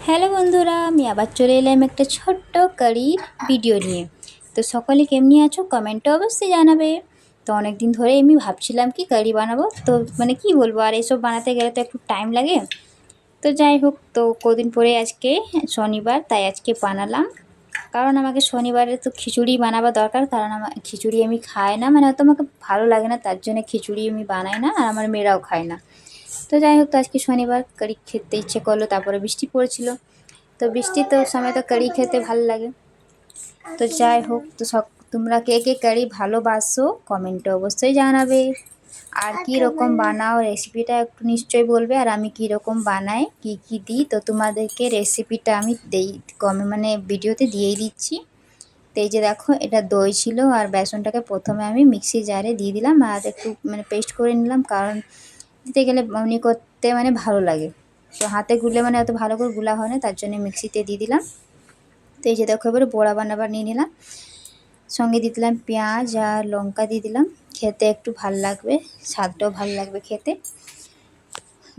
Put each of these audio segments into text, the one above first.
Hello বন্ধুরা, আমি আবার চলে এলাম একটা ছোট্ট কারির ভিডিও নিয়ে। তো সকলে কেমনি আছো কমেন্টে অবশ্যই জানাবে। তো অনেক দিন ধরে আমি ভাবছিলাম কি কারি বানাবো, তো মানে কি বলবো, আর এসব বানাতে গেলে তো একটু টাইম লাগে। তো যাই হোক, তো কদিন পরে আজকে শনিবার, তাই আজকে বানালাম। কারণ আমাকে শনিবারে তো খিচুড়ি বানাবা দরকার, কারণ আমার খিচুড়ি আমি খাই না, মানে হয়তো আমাকে ভালো লাগে না, তার জন্য খিচুড়ি আমি বানাই না, আর আমার মেয়েরাও খায় না। তো যাই হোক, তো আজকে শনিবার কারি খেতে ইচ্ছে করলো, তারপরে বৃষ্টি পড়েছিল। তো বৃষ্টির তো সময় তো কারি খেতে ভালো লাগে। তো যাই হোক, তো তোমরা কে কে কারি ভালোবাসো কমেন্টে অবশ্যই জানাবে। আর কি রকম বানাও রেসিপিটা একটু নিশ্চয়ই বলবে, আর আমি কি রকম বানাই কি কি দিই, তো তোমাদেরকে রেসিপিটা আমি মানে ভিডিওতে দিয়েই দিচ্ছি। তো এই যে দেখো, এটা দই ছিল, আর বেসনটাকে প্রথমে আমি মিক্সি জারে দিয়ে দিলাম, আর একটু মানে পেস্ট করে নিলাম, কারণ দিতে গেলে এমনি করতে মানে ভালো লাগে। তো হাতে গুলে মানে এত ভালো করে গুলা হয় না, তার জন্য মিক্সিতে দিয়ে দিলাম। তো এই যে দেখো, এবারে বড়া বানাবার নিয়ে নিলাম, সঙ্গে দিয়ে দিলাম পেঁয়াজ আর লঙ্কা দিয়ে দিলাম। খেতে একটু ভাল লাগবে, স্বাদটাও ভাল লাগবে খেতে।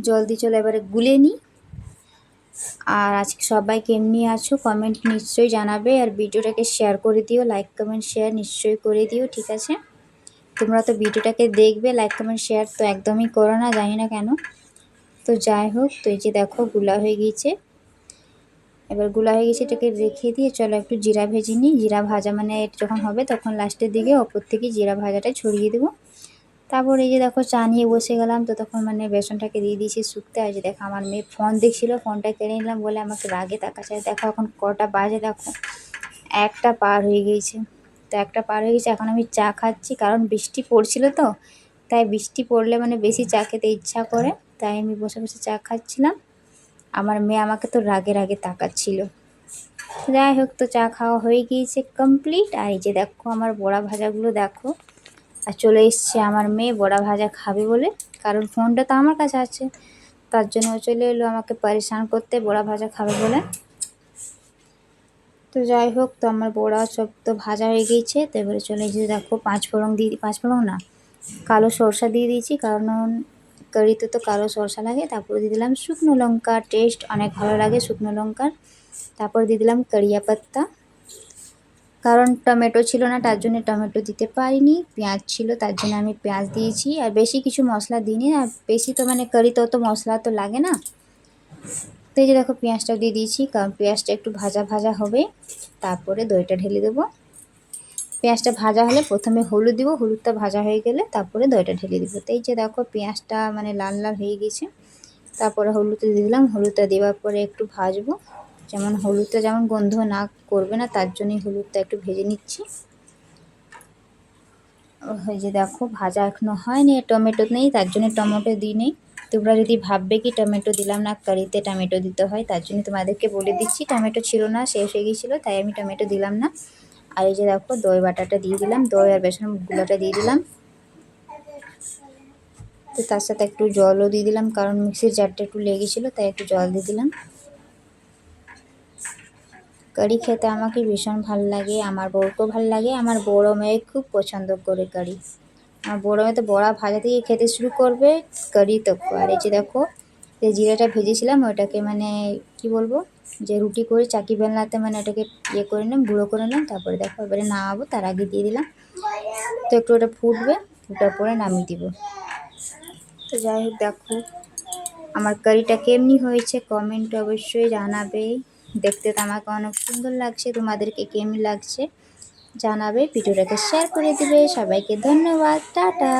জল দিয়ে চলো এবারে গুলে নিই। আর আজকে সবাই কেমনি আছো কমেন্ট নিশ্চয়ই জানাবে, আর ভিডিওটাকে শেয়ার করে দিও, লাইক কমেন্ট শেয়ার নিশ্চয়ই করে দিও, ঠিক আছে? তোমরা তো ভিডিওটাকে দেখবে, লাইক কমেন্ট শেয়ার তো একদমই করো না, জানি না কেন। তো যাই হোক, তো এই যে দেখো গুলা হয়ে গিয়েছে। এবার গুলা হয়ে গেছে, এটাকে রেখে দিয়ে চলো একটু জিরা ভেজে নিই। জিরা ভাজা মানে যখন হবে তখন লাস্টের দিকে ওপর থেকে জিরা ভাজাটা ছড়িয়ে দেবো। তারপর এই যে দেখো, চা নিয়ে বসে গেলাম, তো তখন মানে বেসনটাকে দিয়ে দিয়েছি শুকতে। আর যে দেখো, আমার মেয়ে ফোন দেখছিল, ফোনটা কেড়ে নিলাম বলে আমাকে রাগে তাকাচ্ছে। দেখো এখন কটা বাজে, দেখো একটা পার হয়ে গিয়েছে। তো একটা পার হয়ে গেছে, এখন আমি চা খাচ্ছি, কারণ বৃষ্টি পড়ছিল তো, তাই বৃষ্টি পড়লে মানে বেশি চা খেতে ইচ্ছা করে, তাই আমি বসে বসে চা খাচ্ছিলাম। আমার মেয়ে আমাকে তো রাগে রাগে তাকাচ্ছিল। যাই হোক, তো চা খাওয়া হয়ে গিয়েছে কমপ্লিট। আর এই যে দেখো, আমার বড়া ভাজাগুলো দেখো, আর চলে এসছে আমার মেয়ে বড়া ভাজা খাবে বলে, কারণ ফোনটা তো আমার কাছে আছে, তার জন্য ও চলে এলো আমাকে পরেশান করতে বড়া ভাজা খাবে বলে। তো যাই হোক, তো আমার বড়া সব তো ভাজা হয়ে গিয়েছে। তো এবারে চলে এসে দেখো, পাঁচ ফোড়ন না, কালো সরষা দিয়ে দিয়েছি, কারণ কারিতে তো কালো সরষা লাগে। তারপরে দিয়ে দিলাম শুকনো লঙ্কা, টেস্ট অনেক ভালো লাগে শুকনো লঙ্কার। তারপর দিয়ে দিলাম কারিয়া পাত্তা, কারণ টমেটো ছিল না, তার জন্য টমেটো দিতে পারিনি। পেঁয়াজ ছিল, তার জন্য আমি পেঁয়াজ দিয়েছি, আর বেশি কিছু মশলা দিইনি। আর বেশি তো মানে কারিতেও তো মশলা তো লাগে না। তো এই যে দেখো, পেঁয়াজটাও দিয়ে দিয়েছি, কারণ পেঁয়াজটা একটু ভাজা ভাজা হবে, তারপরে দইটা ঢেলে দেবো। পেঁয়াজটা ভাজা হলে প্রথমে হলুদ দিব, হলুদটা ভাজা হয়ে গেলে তারপরে দইটা ঢেলে দিব। তো এই যে দেখো, পেঁয়াজটা মানে লাল লাল হয়ে গেছে, তারপরে হলুদটা দিয়ে দিলাম। হলুদটা দেওয়ার পরে একটু ভাজবো, যেমন হলুদটা যেমন গন্ধ না করবে না, তার জন্যই হলুদটা একটু ভেজে নিচ্ছি। ওই যে দেখো, ভাজা এখনো হয়নি, টমেটো নেই, তার জন্য টমেটো দিই নেই। তোমরা যদি ভাববে কি টমেটো দিলাম না, কারিতে টমেটো দিতে হয়, তার জন্য তোমাদেরকে বলে দিচ্ছি, টমেটো ছিল না, শেষ হয়ে গিয়েছিলো, তাই আমি টমেটো দিলাম না। আর এই যে দেখো, দই বাটাটা দিয়ে দিলাম, দই আর বেসন গুঁড়োটা দিয়ে দিলাম। তো তার সাথে একটু জলও দিয়ে দিলাম, কারণ মিক্সির জারটা একটু লেগেছিলো, তাই একটু জল দিয়ে দিলাম। কারি খেতে আমাকে ভীষণ ভালো লাগে, আমার বউকেও ভালো লাগে, আমার বড় মেয়ে খুব পছন্দ করে কারি। আমার বড় মেয়ে তো বড়া ভাজা থেকে খেতে শুরু করবে, কারি তো। আর এই যে দেখো, যে জিরাটা ভেজেছিলাম ওটাকে মানে কি বলবো, যে রুটি করে চাকি বেলনাতে মানে ওটাকে ইয়ে করে নিলাম, গুঁড়ো করে নিলাম। তারপরে দেখো, এবারে নামাবো তার আগে দিয়ে দিলাম। তো একটু ওটা ফুটবে, ফুটার পরে নামিয়ে দিব। তো যাই হোক, দেখো আমার কারিটা কেমনি হয়েছে কমেন্ট অবশ্যই জানাবে। দেখতে তো আমাকে অনেক সুন্দর লাগছে, তোমাদেরকে কেমনি লাগছে জানাবে। ভিডিওটাকে শেয়ার করে দিবে। সবাইকে ধন্যবাদ, টাটা।